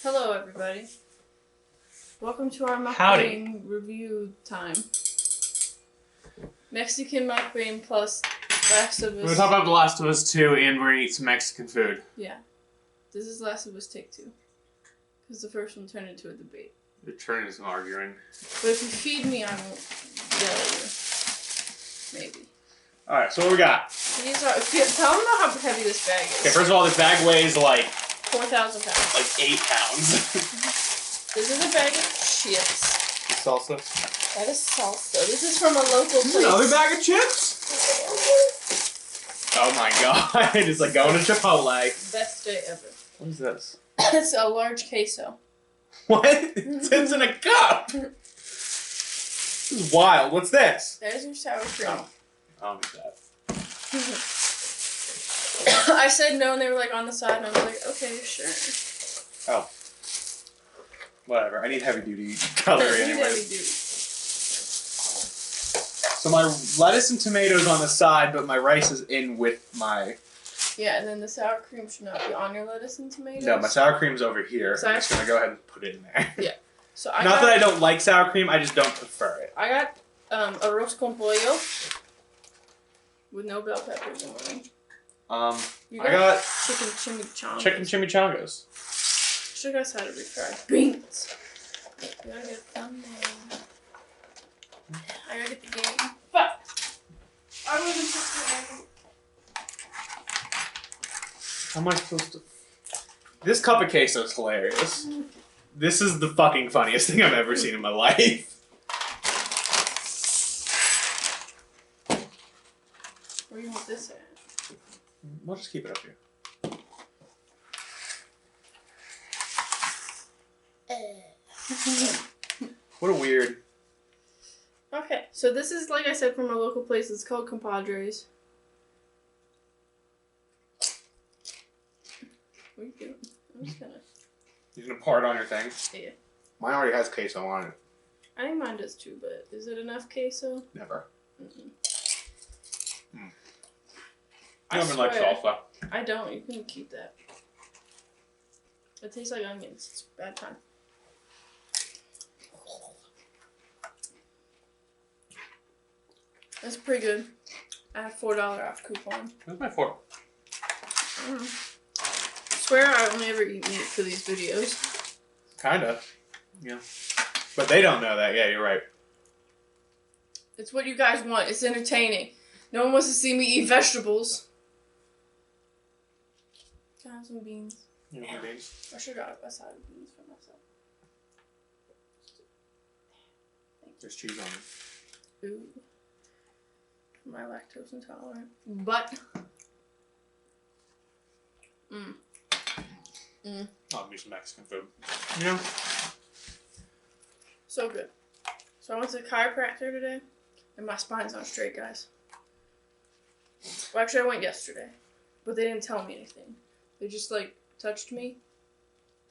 Hello, everybody. Welcome to our Mukbang review time. Mexican Mukbang plus Last of Us. We're gonna talk about The Last of Us 2 and we're gonna eat some Mexican food. Yeah. This is Last of Us Take 2. Because the first one turned into a debate. It turned into some arguing. But if you feed me, I won't yell at you. Maybe. Alright, so what we got? These are. Tell them how heavy this bag is. Okay, first of all, this bag weighs like 4,000 pounds. Like 8 pounds. This is a bag of chips. Salsa. That is salsa. This is from a local place. Another bag of chips? Oh my god. It's like going to Chipotle. Best day ever. What is this? It's a large queso. What? It sits in a cup. This is wild. What's this? There's your sour cream. Oh. I don't need that. I said no, and they were like on the side, and I was like, okay, sure. Oh. Whatever. I need heavy duty cutlery anyway. Heavy duty. So my lettuce and tomatoes on the side, but my rice is in with my... Yeah, and then the sour cream should not be on your lettuce and tomatoes. No, my sour cream's over here. I'm just going to go ahead and put it in there. Yeah. So Not that I don't like sour cream, I just don't prefer it. I got arroz con pollo with no bell peppers in it. I got chicken chimichangas. Chicken chimichangas. Should have had it refried beans. You gotta get a thumbnail. I gotta get the game. But I wasn't just. How am I supposed to? This cup of queso is hilarious. This is the fucking funniest thing I've ever seen in my life. Where do you want this at? We'll just keep it up here. What a weird... Okay, so this is, like I said, from a local place. It's called Compadres. What are you doing? I'm just gonna... You gonna pour it on your thing? Yeah. Mine already has queso on it. I think mine does too, but is it enough queso? Never. Mm-mm. I don't even like salsa. I don't. You can keep that. It tastes like onions. It's a bad time. That's pretty good. I have $4 off coupon. Where's my fork? I swear I only ever eat meat for these videos. Kinda. Yeah. But they don't know that. Yeah, you're right. It's what you guys want. It's entertaining. No one wants to see me eat vegetables. Can I have some beans? You know beans? I should have got a side of beans for myself. There's cheese on it. Ooh. My lactose intolerant. But. I'll be some Mexican food. Yeah. So good. So I went to the chiropractor today, and my spine's not straight, guys. Well, actually, I went yesterday, but they didn't tell me anything. They just, like, touched me,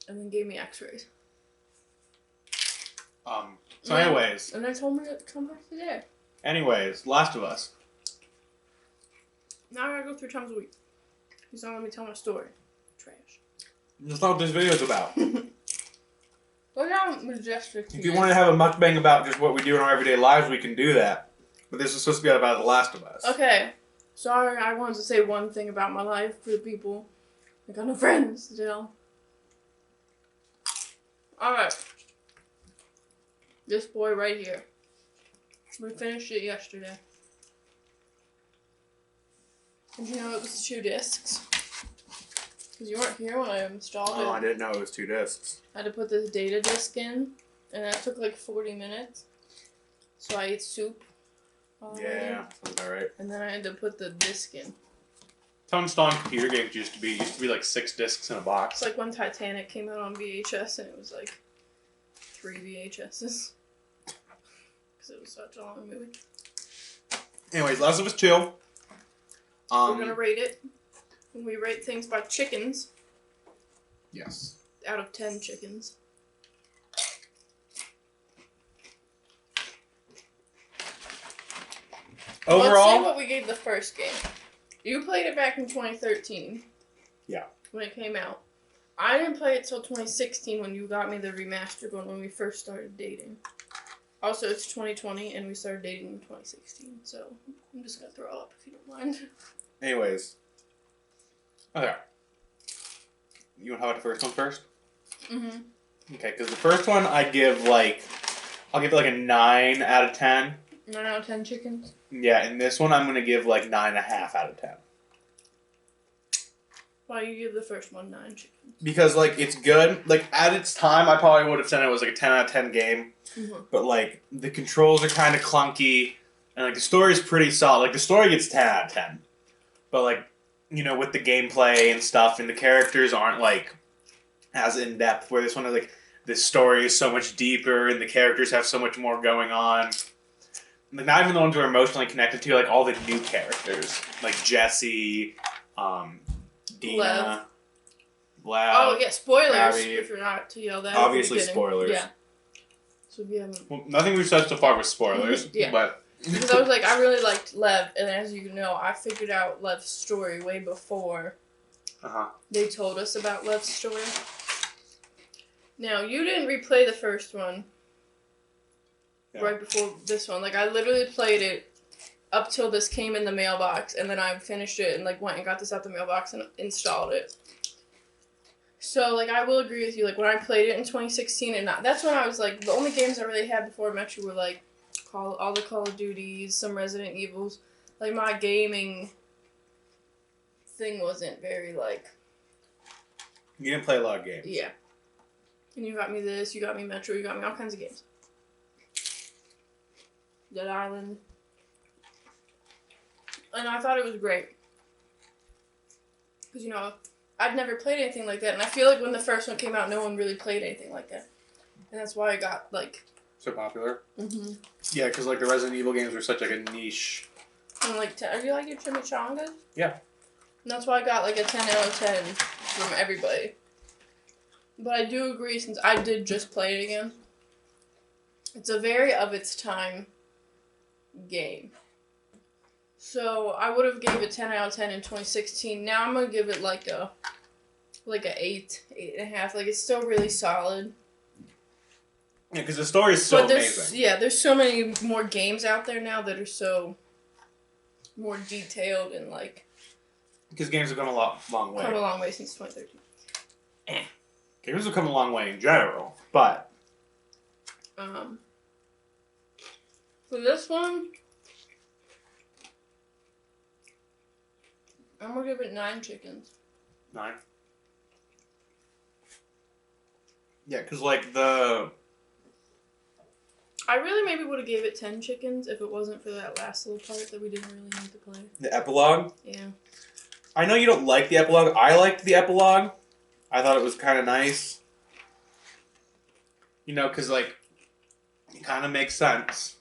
and then gave me x-rays. So anyways. And they told me to come back today. Anyways, Last of Us. Now I gotta go 3 times a week. He's not letting me tell my story. Trash. That's not what this video is about. Look how majestic he If you is. want to have a mukbang about just what we do in our everyday lives, we can do that. But this is supposed to be about The Last of Us. Okay. Sorry, I wanted to say one thing about my life for the people. I got no friends still. Alright. This boy right here. We finished it yesterday. And you know it was 2 discs? Because you weren't here when I installed it. Oh, I didn't know it was 2 discs. I had to put this data disc in, and that took like 40 minutes. So I ate soup. Yeah, sounds about right. And then I had to put the disc in. That's how installing computer games used to be. It used to be like 6 discs in a box. It's like when Titanic came out on VHS, and it was like 3 VHSs. Because it was such a long movie. Anyways, Last of Us 2. We're gonna rate it. We rate things by chickens. Yes. Out of 10 chickens. Overall, Let's say what we gave the first game. You played it back in 2013. Yeah. When it came out. I didn't play it till 2016 when you got me the remastered one when we first started dating. Also, it's 2020 and we started dating in 2016, so I'm just gonna throw up if you don't mind. Anyways. Okay. You want to talk about the first one first? Mm-hmm. Okay, because the first one I'll give it like a 9 out of 10. 9 out of 10 chickens? Yeah, and this one I'm going to give like 9.5 out of 10. Why do you give the first one 9 chickens? Because, like, it's good. Like, at its time, I probably would have said it was like a 10 out of 10 game. Mm-hmm. But, like, the controls are kind of clunky. And, like, the story's pretty solid. Like, the story gets 10 out of 10. But, like, you know, with the gameplay and stuff, and the characters aren't, like, as in-depth. Where this one is, like, the story is so much deeper, and the characters have so much more going on. Like, not even the ones we're emotionally connected to, like, all the new characters. Like, Jesse, Dina, Lev. Oh, yeah, spoilers, Abby. if you're not to yell that. Obviously, spoilers. Yeah. So if you haven't... Well, nothing we've said so far was spoilers. Yeah. But... Because I was like, I really liked Lev, and as you know, I figured out Lev's story way before they told us about Lev's story. Now, you didn't replay the first one right before this one. Like, I literally played it up till this came in the mailbox, and then I finished it and, like, went and got this out the mailbox and installed it. So, like, I will agree with you. Like, when I played it in 2016, that's when I was, like, the only games I really had before I met you were, like, all the Call of Duties, some Resident Evils. Like, my gaming thing wasn't very, like... You didn't play a lot of games. Yeah. And you got me this, you got me Metro, you got me all kinds of games. Dead Island. And I thought it was great. Because, you know, I'd never played anything like that. And I feel like when the first one came out, no one really played anything like that. And that's why it got, like... So popular? Mm-hmm. Yeah, because, like, the Resident Evil games were such, like, a niche. And, like, are you like your chimichangas? Yeah. And that's why I got, like, a 10 out of 10 from everybody. But I do agree, since I did just play it again, it's a very of its time game. So I would have gave it 10 out of 10 in 2016. Now I'm gonna give it like a 8.5. Like, it's still really solid. Yeah, because the story is so amazing. Yeah, there's so many more games out there now that are so more detailed and like. Because games have come a long way. Come a long way since 2013. Games have come a long way in general, but. For this one, I'm gonna give it 9 chickens. 9? Yeah, because, like, the... I really maybe would have gave it 10 chickens if it wasn't for that last little part that we didn't really need to play. The epilogue? Yeah. I know you don't like the epilogue. I liked the epilogue. I thought it was kind of nice. You know, because, like, it kind of makes sense.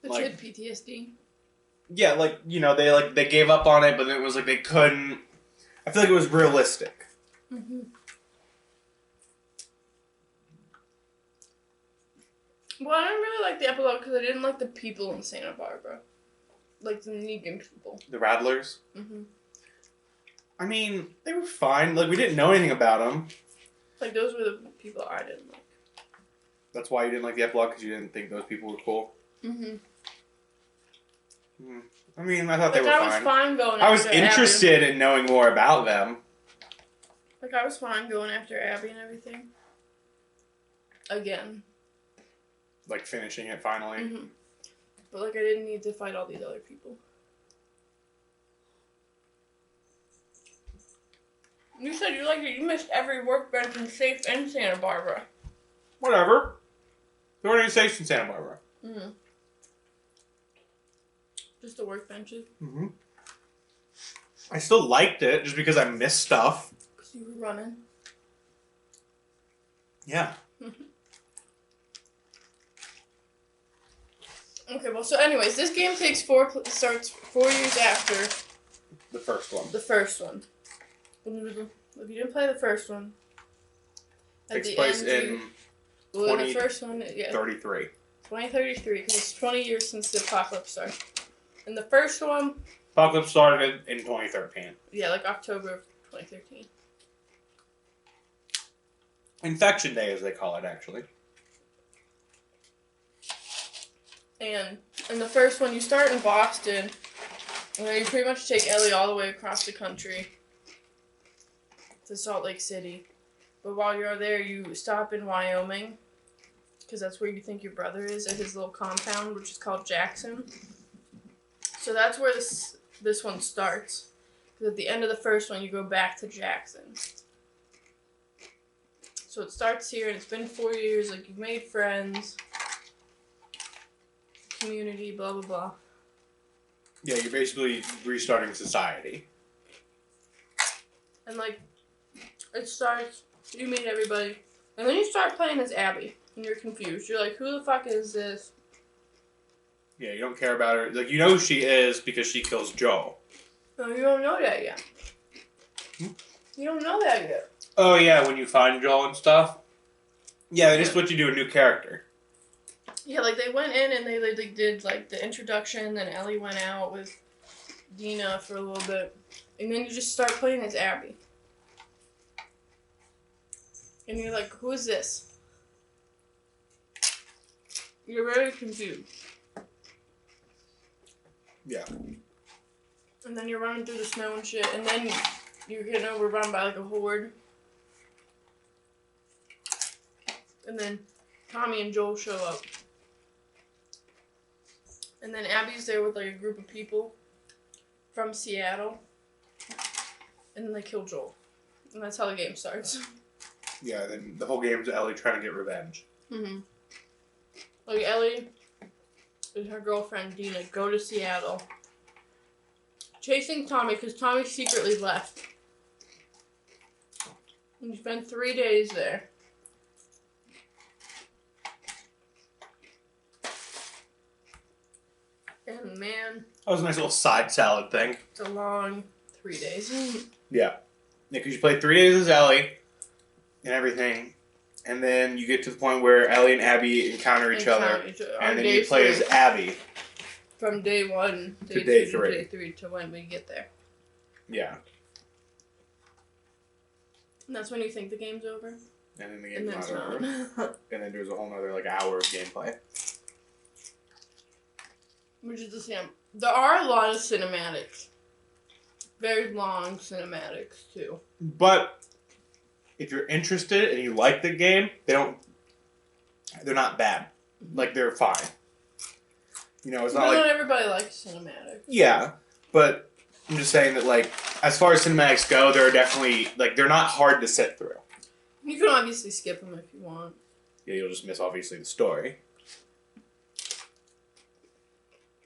But like, you had PTSD. Yeah, like, you know, they gave up on it, but it was like they couldn't... I feel like it was realistic. Mm-hmm. Well, I didn't really like the epilogue because I didn't like the people in Santa Barbara. Like the Negan people. The Rattlers? Mm-hmm. I mean, they were fine. Like, we didn't know anything about them. Like, those were the people I didn't like. That's why you didn't like the epilogue, because you didn't think those people were cool? Mm-hmm. I mean, I thought they were fine. I was fine going after I was interested in knowing more about them. Like, I was fine going after Abby and everything. Again. Like, finishing it finally. Mm-hmm. But, like, I didn't need to fight all these other people. You said you missed every workbench and safe in Santa Barbara. Whatever. There weren't any safes in Santa Barbara. Mm-hmm. Just the workbenches? Mm-hmm. I still liked it, just because I missed stuff. Because you were running. Yeah. Okay, well, so anyways, this game starts 4 years after... The first one. The first one. If you didn't play the first one... Takes place in... The first one, yeah. 33. 2033, because it's 20 years since the apocalypse started. And the first one... Apocalypse started in 2013. Yeah, like October of 2013. Infection Day, as they call it, actually. And in the first one, you start in Boston, and then you pretty much take Ellie all the way across the country to Salt Lake City. But while you're there, you stop in Wyoming, because that's where you think your brother is, at his little compound, which is called Jackson. So that's where this one starts. Because at the end of the first one, you go back to Jackson. So it starts here, and it's been 4 years. Like, you've made friends, community, blah, blah, blah. Yeah, you're basically restarting society. And, like, it starts, you meet everybody, and then you start playing as Abby, and you're confused. You're like, who the fuck is this? Yeah, you don't care about her. Like, you know who she is because she kills Joel. No, you don't know that yet. You don't know that yet. Oh, yeah, when you find Joel and stuff? Yeah, they just put you to a new character. Yeah, like, they went in and they did, like, the introduction, then Ellie went out with Dina for a little bit, and then you just start playing as Abby. And you're like, who is this? You're very confused. Yeah. And then you're running through the snow and shit, and then you're getting overrun by, like, a horde. And then Tommy and Joel show up. And then Abby's there with, like, a group of people from Seattle. And then they kill Joel. And that's how the game starts. Yeah, then the whole game's Ellie trying to get revenge. Mm-hmm. Like, Ellie and her girlfriend, Dina, go to Seattle. Chasing Tommy, because Tommy secretly left. And you spend 3 days there. And man, That was a nice little side salad thing. it's a long 3 days. Yeah. Yeah, because you play 3 days as Ellie and everything, and then you get to the point where Ellie and Abby encounter each other, and then you play as Abby. From day 1 to day 2 3. to day 3 to when we get there. Yeah. And that's when you think the game's over. And then the And game's then not it's over. not. And then there's a whole nother hour of gameplay. Which is the same. There are a lot of cinematics. Very long cinematics, too. But if you're interested and you like the game, they're not bad. Like, they're fine. You know, it's not not everybody likes cinematics. Yeah, but I'm just saying that, like, as far as cinematics go, they're definitely, like, they're not hard to sit through. You can obviously skip them if you want. Yeah, you'll just miss, obviously, the story.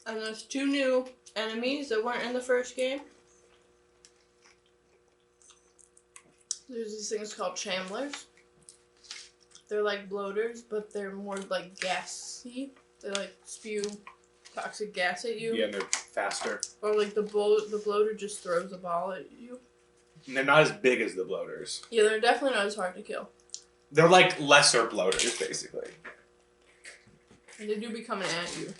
And there's 2 new enemies that weren't in the first game. There's these things called Chandlers. They're like bloaters, but they're more like gassy. They like spew toxic gas at you. Yeah, and they're faster. Or like the bloater just throws a ball at you. And they're not as big as the bloaters. Yeah, they're definitely not as hard to kill. They're like lesser bloaters, basically. And they do be coming at you.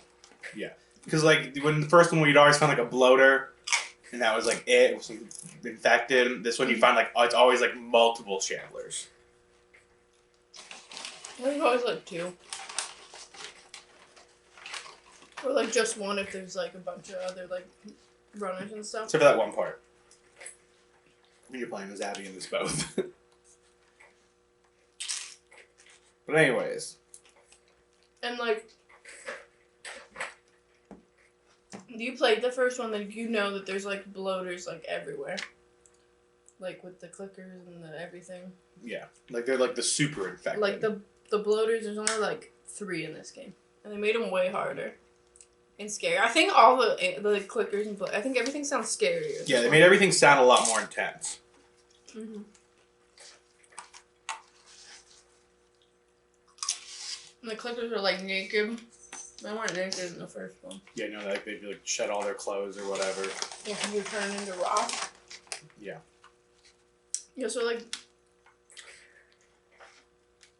Yeah. Because, like, when the first one, we'd always find, like, a bloater, and that was, like, it was infected. This one, you find, like, it's always, like, multiple Chandlers. There's always like 2. Or like just 1 if there's like a bunch of other like runners and stuff. Except for that one part. When you're playing as Abby and this both. But anyways. And like, you played the first one, then you know that there's like bloaters like everywhere. Like with the clickers and the everything. Yeah. Like they're like the super infected. Like the bloaters, there's only like 3 in this game. And they made them way harder. And scary. I think all the clickers and I think everything sounds scarier. Yeah, they made everything sound a lot more intense. Mm-hmm. And the clickers are like naked. They weren't naked in the first one. Yeah, no, like they like shed all their clothes or whatever. Yeah, and you turn into rock. Yeah. Yeah, so like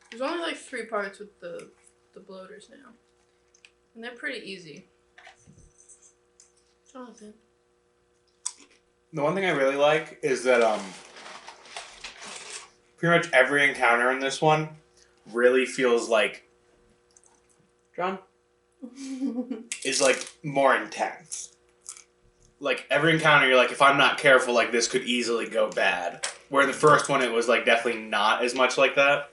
there's only like 3 parts with the bloaters now. And they're pretty easy. Jonathan. The one thing I really like is that pretty much every encounter in this one really feels like John is like more intense. Like every encounter, you're like, if I'm not careful, like this could easily go bad. Where the first one, it was like definitely not as much like that.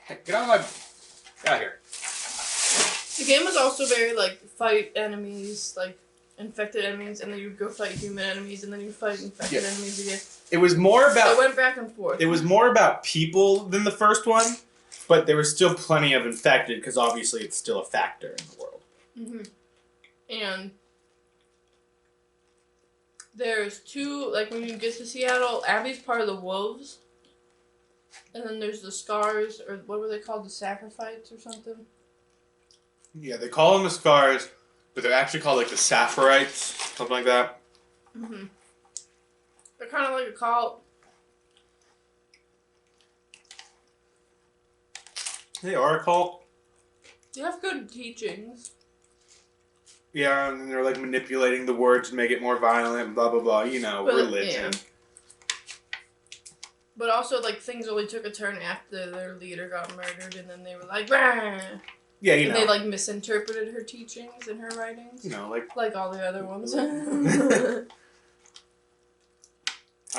Hey, get out of here. The game was also very like fight enemies, like infected enemies, and then you'd go fight human enemies, and then you'd fight infected enemies again. It was more about. It went back and forth. It was more about people than the first one, but there was still plenty of infected because obviously it's still a factor in the world. And there's two, like when you get to Seattle, Abby's part of the wolves, and then there's the scars, or what were they called, the sacrifices or something? Yeah, they call them the scars, but they're actually called like the Sapphites, something like that. They're kind of like a cult. They are a cult. They have good teachings. Yeah, and they're like manipulating the words to make it more violent, blah blah blah. You know, religion. Yeah. But also, like, things only took a turn after their leader got murdered, and then they were like, bah! Yeah, you know. They like misinterpreted her teachings and her writings. You know, like all the other ones. I'm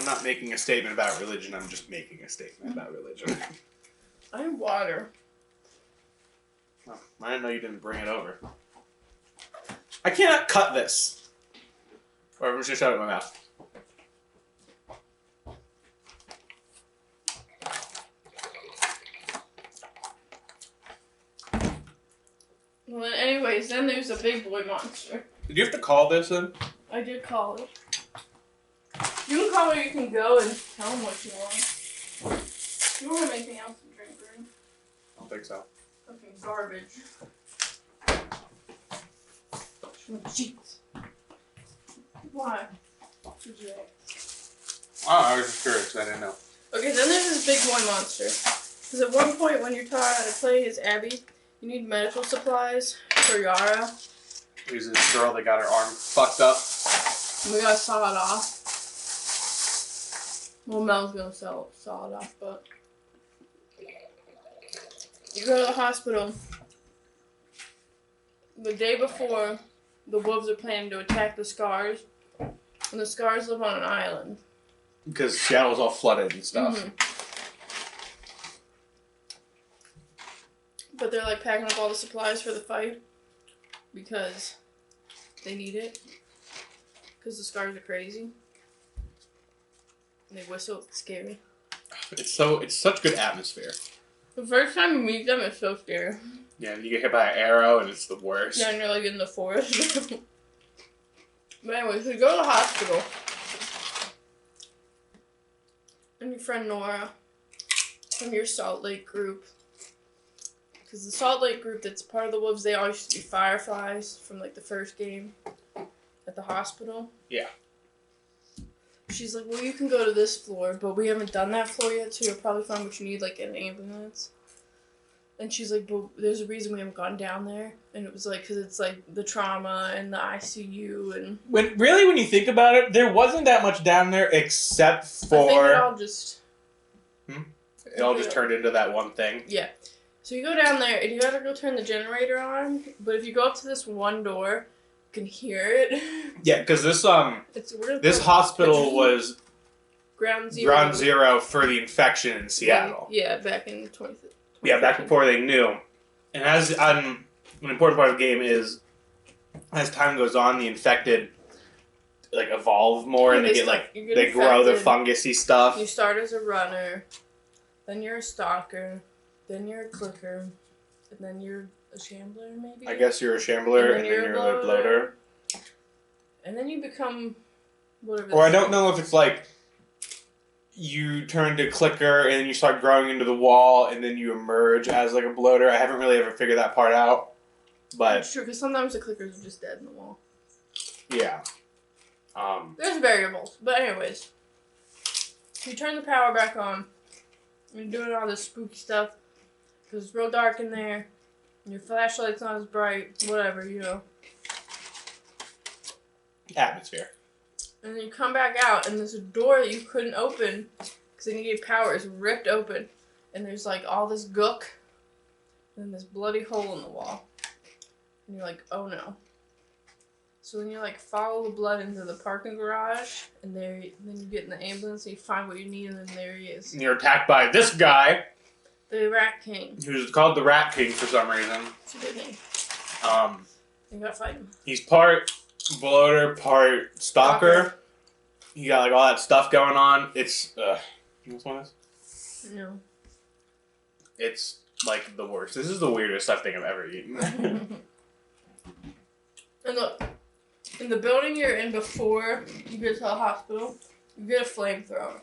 not making a statement about religion. I'm just making a statement about religion. I have water. Oh, I didn't know you didn't bring it over. I cannot cut this. Or I'm just gonna shove it in my mouth. Well, anyways, then there's a big boy monster. Did you have to call this in? I did call it. You can call where you can go and tell them what you want. You don't have anything else to drink, right? I don't think so. Fucking garbage. Jeez. Why? Oh, I was just curious. I didn't know. Okay, then there's this big boy monster. Because at one point when you're taught how to play as Abby, you need medical supplies for Yara. There's this girl that got her arm fucked up. And we gotta saw it off. Well, Mel's gonna saw it off, but you go to the hospital the day before the wolves are planning to attack the Scars, and the Scars live on an island. Because Seattle's all flooded and stuff. But they're like packing up all the supplies for the fight because they need it. Because the Scars are crazy. And they whistle, it's scary. It's such good atmosphere. The first time you meet them, it's so scary. Yeah, and you get hit by an arrow and it's the worst. Yeah, and you're like in the forest. But anyways, we go to the hospital. And your friend Nora from your Salt Lake group. Because the Salt Lake group that's part of the Wolves, they all used to be Fireflies from like the first game at the hospital. Yeah. She's like, well, you can go to this floor, but we haven't done that floor yet, so you'll probably find what you need, like, an ambulance. And she's like, but there's a reason we haven't gone down there. And it was like, because it's like the trauma and the ICU and... When you think about it, there wasn't that much down there except for... I think it all just... It all just turned into that one thing? Yeah. So you go down there, and you gotta go turn the generator on, but if you go up to this one door, you can hear it. Yeah, because this hospital was... Ground zero. Ground zero for the infection in Seattle. Yeah, back in 2015. Yeah, back before they knew. And as an important part of the game is, as time goes on, the infected like evolve more, and they grow their fungusy stuff. You start as a runner, then you're a stalker, then you're a clicker, and then you're a shambler, maybe. I guess you're a shambler, and then you're a bloater. And then you become whatever. Or I don't know if it's like you turn to clicker and you start growing into the wall and then you emerge as like a bloater. I haven't really ever figured that part out. But it's true, because sometimes the clickers are just dead in the wall. Yeah. There's variables. But anyways. You turn the power back on. You're doing all this spooky stuff. Because it's real dark in there. And your flashlight's not as bright. Whatever, you know. Atmosphere. And then you come back out, and there's a door that you couldn't open Because then your power is ripped open, and there's like all this gook, and then this bloody hole in the wall. And you're like, oh no. So then you like follow the blood into the parking garage, and then you get in the ambulance and you find what you need, and then there he is. And you're attacked by this guy. The Rat King. Who's called the Rat King for some reason. It's a good name. You gotta fight him. He's part bloater, part stalker. He got like all that stuff going on. It's you know what this one is? No. It's like the worst. This is the weirdest I think I've ever eaten. And look, in the building you're in before you get to the hospital, you get a flamethrower.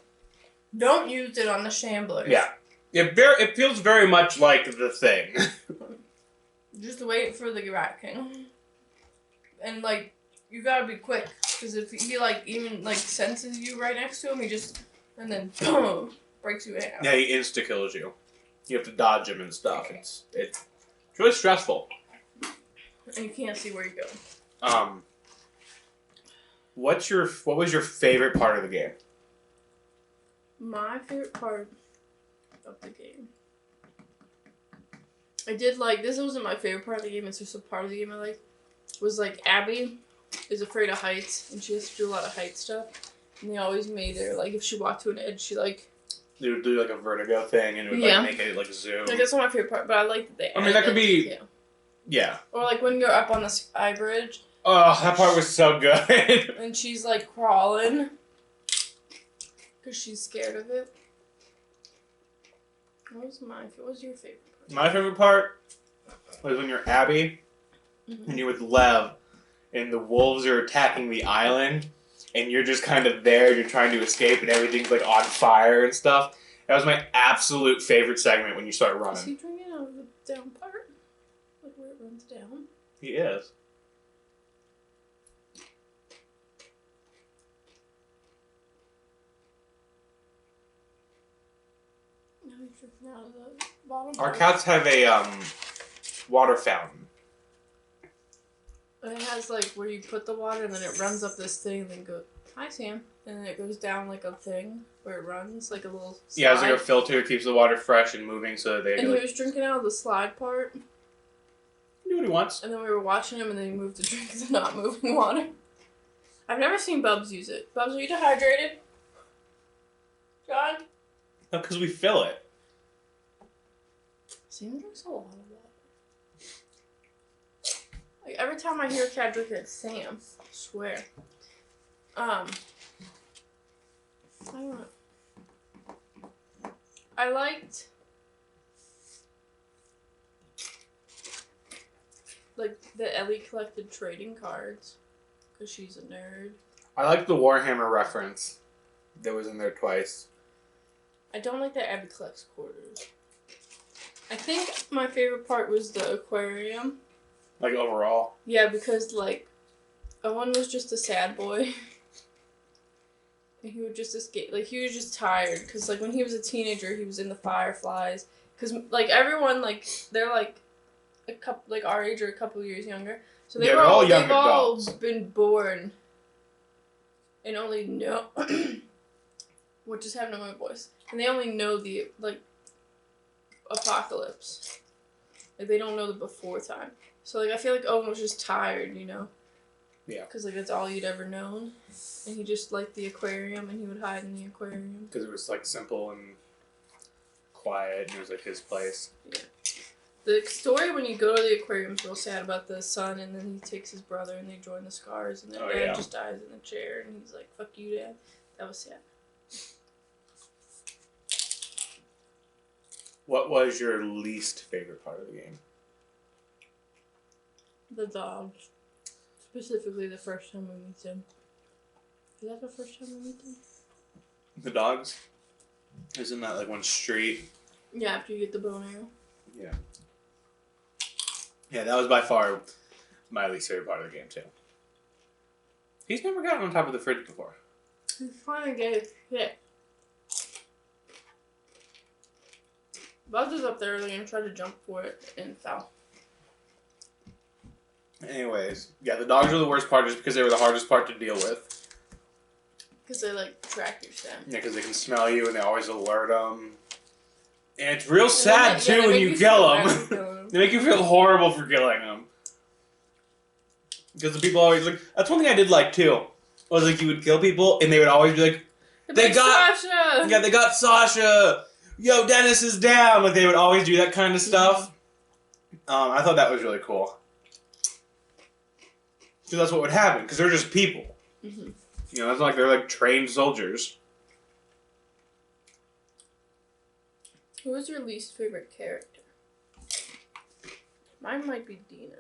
Don't use it on the Shamblers. Yeah. It feels very much like the thing. Just wait for the Rat King. And, like, you gotta be quick. Because if he, like, even, like, senses you right next to him, he just, and then, boom, breaks you in half. Yeah, he insta-kills you. You have to dodge him and stuff. It's really stressful. And you can't see where you go. What was your favorite part of the game? My favorite part of the game. I did like, this wasn't my favorite part of the game, it's just a part of the game I like. Was like, Abby is afraid of heights, and she has to do a lot of height stuff. And they always made her, like, if she walked to an edge, she like... They would do like a vertigo thing, and it would like make it like zoom. Like, that's not my favorite part, but I like that they I mean, that could be... detail. Yeah. Or like when you're up on the sky bridge. Oh, that part was so good. And she's like crawling. Because she's scared of it. What was your favorite part? My favorite part was when you're Abby and you're with Lev and the wolves are attacking the island and you're just kind of there, you're trying to escape and everything's like on fire and stuff. That was my absolute favorite segment when you start running. Is he drinking out of the down part? Like where it runs down? He is. No, he's drinking out of the bottom Our part. cats have a water fountain. And it has like where you put the water and then it runs up this thing and then goes, hi Sam. And then it goes down like a thing where it runs like a little slide. Yeah, it's like a filter, it keeps the water fresh and moving so that they And he was drinking out of the slide part. do what he wants. And then we were watching him and then he moved to drink the not moving water. I've never seen Bubs use it. Bubs, are you dehydrated? John? No, because we fill it. Sam drinks a lot of water. Like every time I hear a cat drink it, it's Sam. I swear. I don't know. I liked like that Ellie collected trading cards because she's a nerd. I like the Warhammer reference that was in there twice. I don't like that Abby collects quarters. I think my favorite part was the aquarium. Like overall. Yeah, because like Owen was just a sad boy. And he would just escape. Like he was just tired because like when he was a teenager, he was in the Fireflies. Because like everyone like they're like a couple like our age or a couple years younger. So they've all been born and only know what just happened to my voice. And they only know the like apocalypse. Like they don't know the before time. So like I feel like Owen was just tired, you know. Yeah. Because like that's all he'd ever known, and he just liked the aquarium, and he would hide in the aquarium. Because it was like simple and quiet, and it was like his place. Yeah. The story when you go to the aquarium is real sad about the son, and then he takes his brother, and they join the Scars, and then Dad just dies in the chair, and he's like, "Fuck you, Dad." That was sad. What was your least favorite part of the game? The dogs. Specifically the first time we meet them. Is that the first time we meet them? The dogs? Isn't that like one street? Yeah, after you get the bow and arrow. Yeah. Yeah, that was by far my least favorite part of the game too. He's never gotten on top of the fridge before. He's finally gave shit. Buzz was up there earlier and tried to jump for it and fell. Anyways, yeah, the dogs were the worst part just because they were the hardest part to deal with. Because they like track your scent. Yeah, because they can smell you and they always alert them. And it's real sad too when you kill them. They make you feel horrible for killing them. Because the people always like. That's one thing I did like too. Was like you would kill people and they would always be like, they got Sasha. Yeah, they got Sasha. Yo, Dennis is down. Like they would always do that kind of stuff. I thought that was really cool. So that's what would happen because they're just people. Mm-hmm. You know, it's not like they're like trained soldiers. Who was your least favorite character? Mine might be Dina.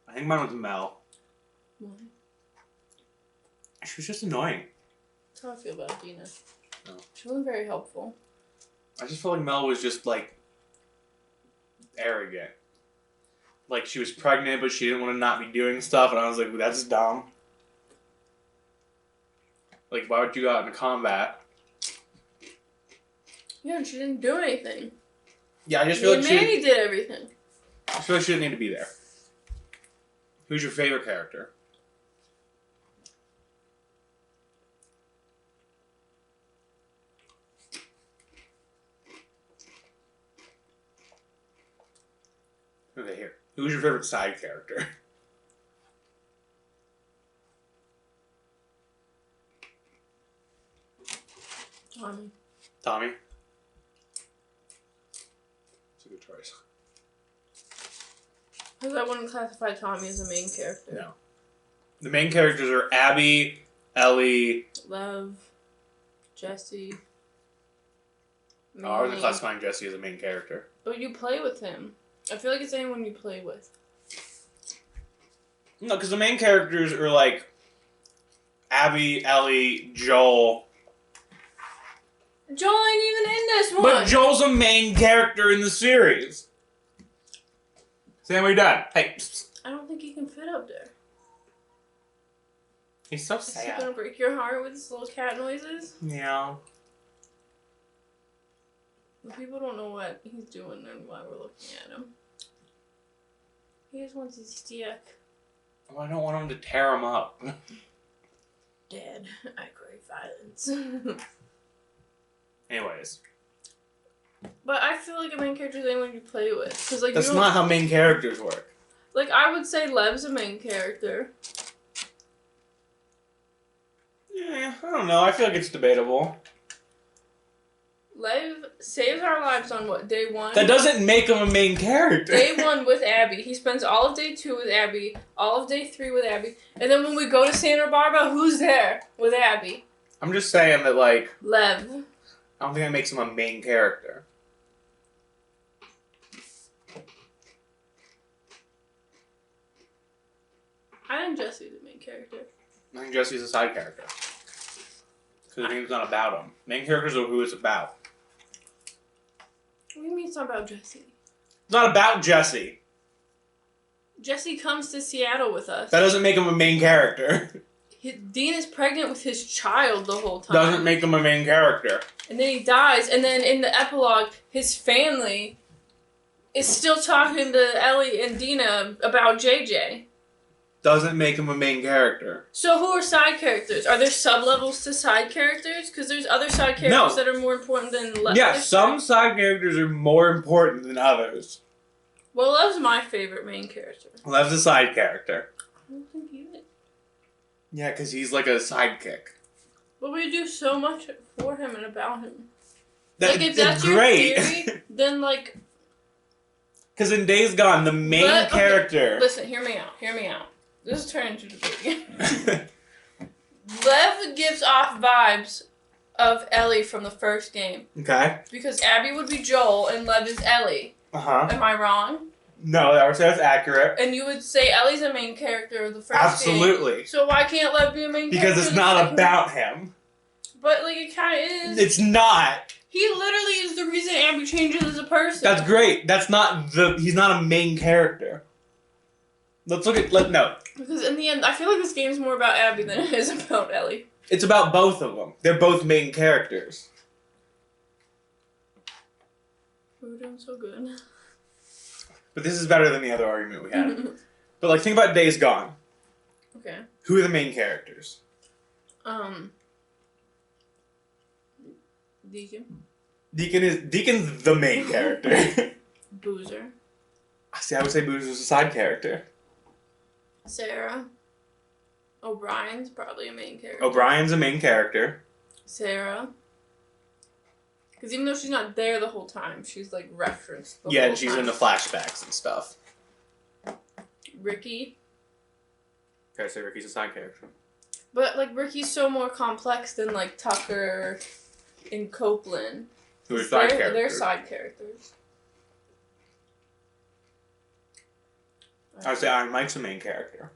I think mine was Mel. Why? She was just annoying. That's how I feel about Dina. No. She wasn't very helpful. I just felt like Mel was just like arrogant. Like she was pregnant, but she didn't want to not be doing stuff, and I was like, that's dumb. Like, why would you go out into combat? Yeah, and she didn't do anything. Yeah, I just feel like Manny did everything. I feel like she didn't need to be there. Who's your favorite character? Okay, here. Who's your favorite side character? Tommy. Tommy? That's a good choice. Because I wouldn't classify Tommy as a main character. No. The main characters are Abby, Ellie... Lev, Jesse. Oh, I wasn't classifying Jesse as a main character. But you play with him. I feel like it's anyone you play with. No, because the main characters are like Abby, Ellie, Joel. Joel ain't even in this one. But Joel's a main character in the series. Sam, we're done. Hey. I don't think he can fit up there. He's so Is he sad. gonna break your heart with his little cat noises? Yeah. The people don't know what he's doing and why we're looking at him. He just wants his stick. Oh, I don't want him to tear him up. Dad, I crave violence. Anyways. But I feel like a main character is anyone you play with. Cause like That's you don't, not how main characters work. Like, I would say Lev's a main character. Yeah, I don't know. I feel like it's debatable. Lev saves our lives on what, day 1? That doesn't make him a main character. Day 1 with Abby. He spends all of day 2 with Abby, all of day 3 with Abby, and then when we go to Santa Barbara, who's there with Abby? I'm just saying that, like... Lev. I don't think that makes him a main character. I think Jesse's the main character. I think Jesse's a side character. Because the game's not about him. Main characters are who it's about. What do you mean it's not about Jesse? It's not about Jesse. Jesse comes to Seattle with us. That doesn't make him a main character. Dean is pregnant with his child the whole time. Doesn't make him a main character. And then he dies, and then in the epilogue, his family is still talking to Ellie and Dina about JJ. Doesn't make him a main character. So who are side characters? Are there sub-levels to side characters? Because there's other side characters that are more important than Lev. Yeah, some side characters are more important than others. Well, Lev's my favorite main character. Lev's a side character. I don't think he is. Yeah, because he's like a sidekick. But we do so much for him and about him. That, like, if that's your theory, then, like... Because in Days Gone, the main character... Okay, listen, hear me out. This is turning into the Lev gives off vibes of Ellie from the first game. Okay. Because Abby would be Joel and Lev is Ellie. Uh-huh. Am I wrong? No, I would say that's accurate. And you would say Ellie's a main character of the first Absolutely. game. So why can't Lev be a main character? Because it's not about him. But, like, it kind of is. It's not. He literally is the reason Abby changes as a person. That's great. That's not the... He's not a main character. Let's look at... No. Because in the end, I feel like this game's more about Abby than it is about Ellie. It's about both of them. They're both main characters. We're doing so good. But this is better than the other argument we had. But like, think about Days Gone. Okay. Who are the main characters? Deacon. Deacon's the main character. Boozer. See, I would say Boozer's a side character. Sarah. O'Brien's probably a main character. O'Brien's a main character. Sarah. Because even though she's not there the whole time, she's like referenced. Yeah, and she's in the flashbacks and stuff. Ricky. Okay, so Ricky's a side character. But like Ricky's so more complex than like Tucker and Copeland. Who are side characters? They're side characters. I would say Iron Mike's a main character.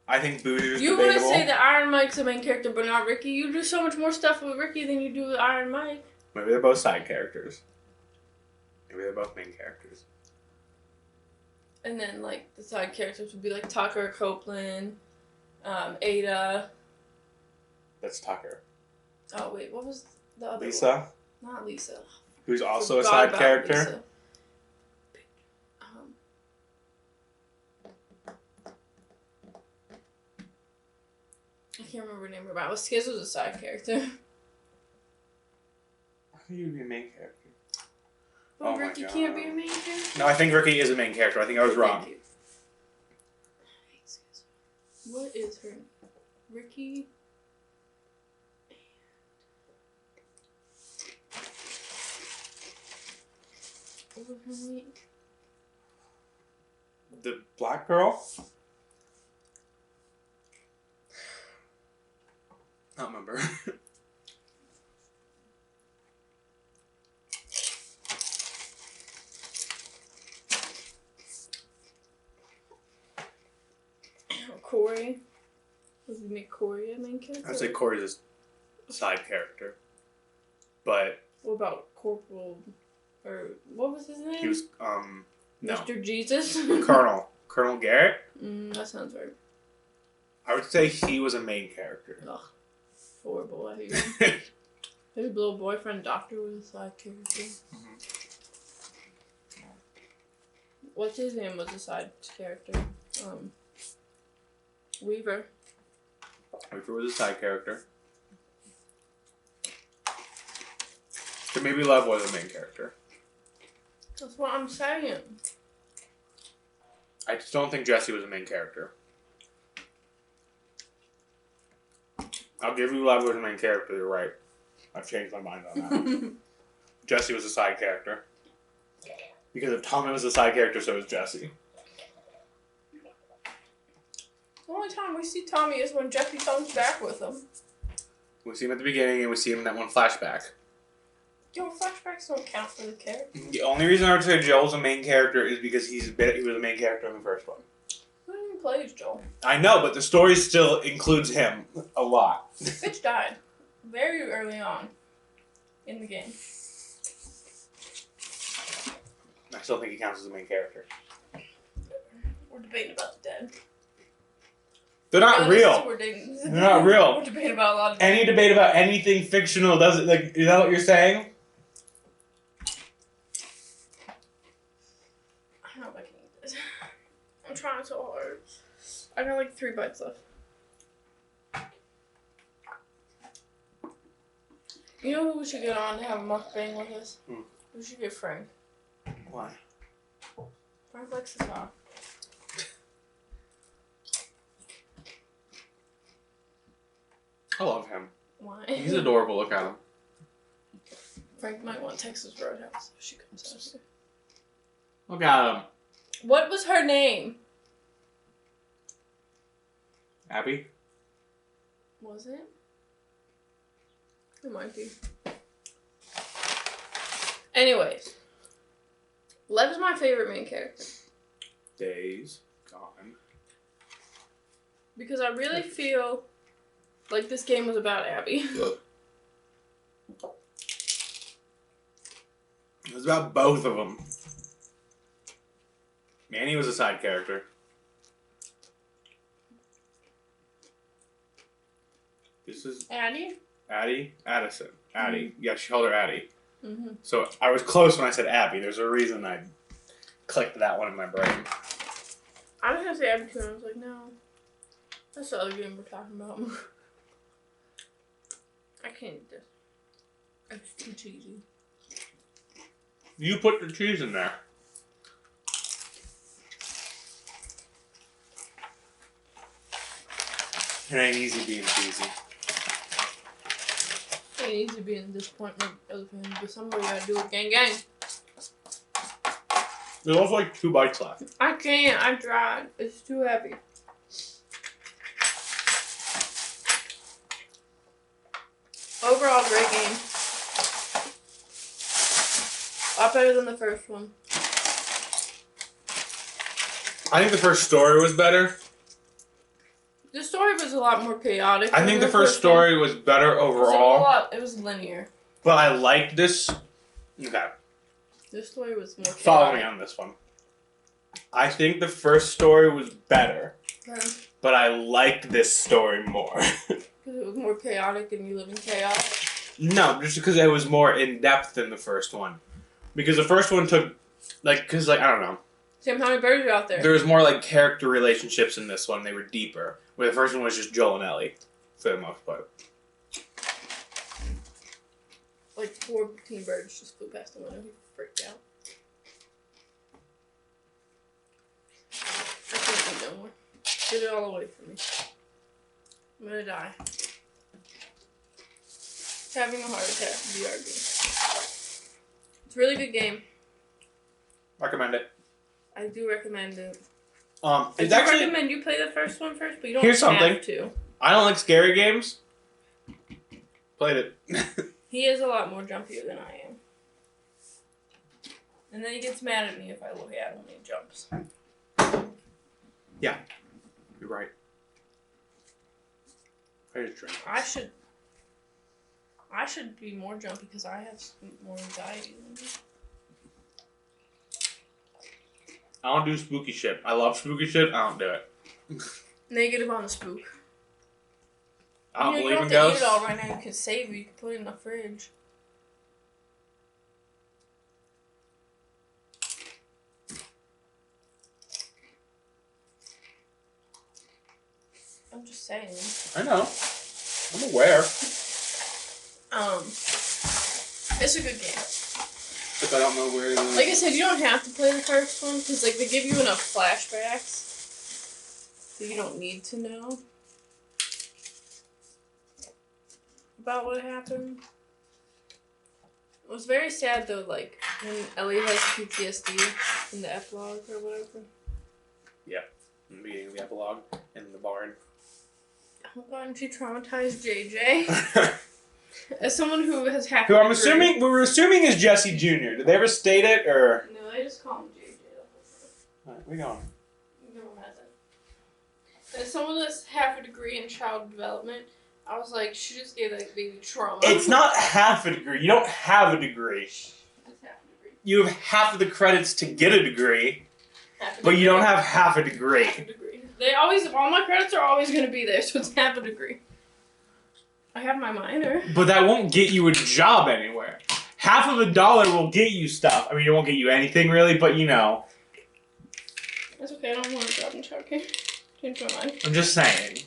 I think Boozer's You debatable. want to say that Iron Mike's a main character, but not Ricky? You do so much more stuff with Ricky than you do with Iron Mike. Maybe they're both side characters. Maybe they're both main characters. And then, like, the side characters would be, like, Tucker, Copeland, Ada. That's Tucker. Oh, wait, what was the other Lisa? one? Not Lisa. Who's also a Forgot side about character. Lisa. I can't remember her name, but Skiz was a side character. I think he would be a main character. But Oh my Ricky God. can't be a main character? No, I think Ricky is a main character. I think I was wrong. Thank you. What is her name? Ricky? What was her name? The black girl? I don't remember. Corey. Would you make Corey a main character? I'd say Corey's a side character. But What about Corporal? Or what was his name? he was, no. Mr. Jesus? Colonel. Colonel Garrett? That sounds right. I would say he was a main character. Ugh. Horrible. I hate him. His little boyfriend, Doctor, was a side character. What's his name was a side character? Weaver. Weaver was a side character. But maybe Love was a main character. That's what I'm saying. I just don't think Jesse was a main character. I'll give you Love was a main character, you're right. I've changed my mind on that. Jesse was a side character. Because if Tommy was a side character, so was Jesse. The only time we see Tommy is when Jesse comes back with him. We see him at the beginning and we see him in that one flashback. Yo, flashbacks don't count for the character. The only reason I would say Joel's a main character is because he was a main character in the first one. Who even plays Joel? I know, but the story still includes him a lot. Fitch died very early on in the game. I still think he counts as a main character. We're debating about the dead. They're not real. They're not real. We're debating about a lot of Any debate about anything fictional doesn't, like, is that what you're saying? I don't know if I can eat this. I'm trying so hard. I got like 3 bites left. You know who we should get on to have a mukbang with us? We should get Frank. Why? Frank likes to talk. I love him. Why? He's adorable. Look at him. Frank might want Texas Roadhouse if she comes out here. Look at him. What was her name? Abby? Was it? It might be. Anyways. Lev is my favorite main character. Days Gone. Because I really feel like this game was about Abby. It was about both of them. Manny was a side character. This is Addie? Addison. Addie. Yeah, she called her Addie. Mm-hmm. So I was close when I said Abby. There's a reason I clicked that one in my brain. I was gonna say Abby 2, and I was like, no. That's the other game we're talking about. I can't eat this. It's too cheesy. You put the cheese in there. It ain't easy being cheesy. It ain't easy being a disappointment other than but somebody gotta do it. Gang, gang. There's also like 2 bites left. I can't. I tried. It's too heavy. Overall, great game. A lot better than the first one. I think the first story was better. The story was a lot more chaotic. I think the first story was better overall. It was linear. But I liked this. Okay. This story was more chaotic. Follow me on this one. I think the first story was better. Okay. But I liked this story more. Because it was more chaotic and you live in chaos? No, just because it was more in-depth than the first one. Because the first one took, I don't know. Sam, how many birds are out there? There was more, character relationships in this one. They were deeper. Where the first one was just Joel and Ellie, for the most part. 14 birds just flew past the window. He freaked out. I can't eat no more. Get it all away from me. I'm gonna die. Having a heart attack, BRB. It's a really good game. Recommend it. I do recommend it. I recommend you play the first one first, but you don't Here's have something. to. I don't like scary games. Played it. He is a lot more jumpier than I am. And then he gets mad at me if I look at him when he jumps. Yeah. You're right. I should be more jumpy because I have more anxiety than you. I don't do spooky shit. I love spooky shit. I don't do it. Negative on the spook. I don't believe in You don't have to ghosts. eat it all right now. You can save it. You can put it in the fridge. I'm just saying. I know. I'm aware. It's a good game. If I don't know where it is. Like I said, you don't have to play the first one because they give you enough flashbacks that you don't need to know about what happened. It was very sad though, when Ellie has PTSD in the epilogue or whatever. Yeah, in the beginning of the epilogue in the barn. Oh god, and she traumatized JJ. As someone who has half. Who we were assuming is Jesse Jr. Did they ever state it or? No, they just call him JJ. Alright, we going. No one has it. As someone that's half a degree in child development, I was like, she just gave that baby trauma. It's not half a degree. You don't have a degree. It's half a degree. You have half of the credits to get a degree, but you don't have half a degree. Half a degree. All my credits are always going to be there, so it's half a degree. I have my minor. But that won't get you a job anywhere. Half of $1 will get you stuff. I mean, it won't get you anything really, but you know. That's okay, I don't want a job in childcare. Change my mind. I'm just saying.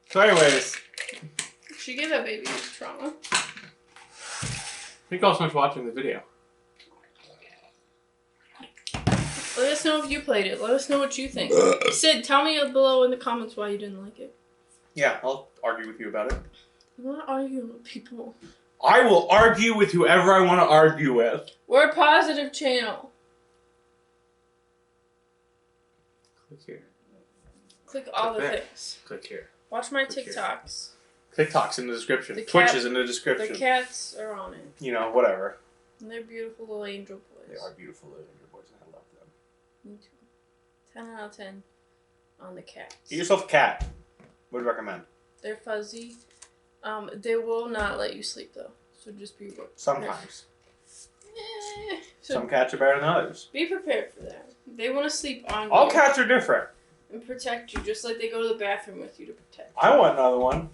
So anyways. She gave that baby trauma. Thank you all so much for watching the video. Let us know if you played it. Let us know what you think. Sid, tell me below in the comments why you didn't like it. Yeah, I'll argue with you about it. I'm not arguing with people. I will argue with whoever I want to argue with. We're a positive channel. Click here. Click all Click the there. things. Click here. Watch my Click TikToks. TikTok's in the description. The Twitch cat- is in the description. The cats are on it. You know, whatever. And they're beautiful little angel boys. They are beautiful little angel boys and I love them. Me too. 10 out of 10 on the cats. Get yourself a cat. Would recommend. They're fuzzy. They will not let you sleep though. So just be prepared. Sometimes. So Some cats are better than others. be prepared for that. They want to sleep on All you cats are different. and protect you, just like they go to the bathroom with you to protect you. I want another one.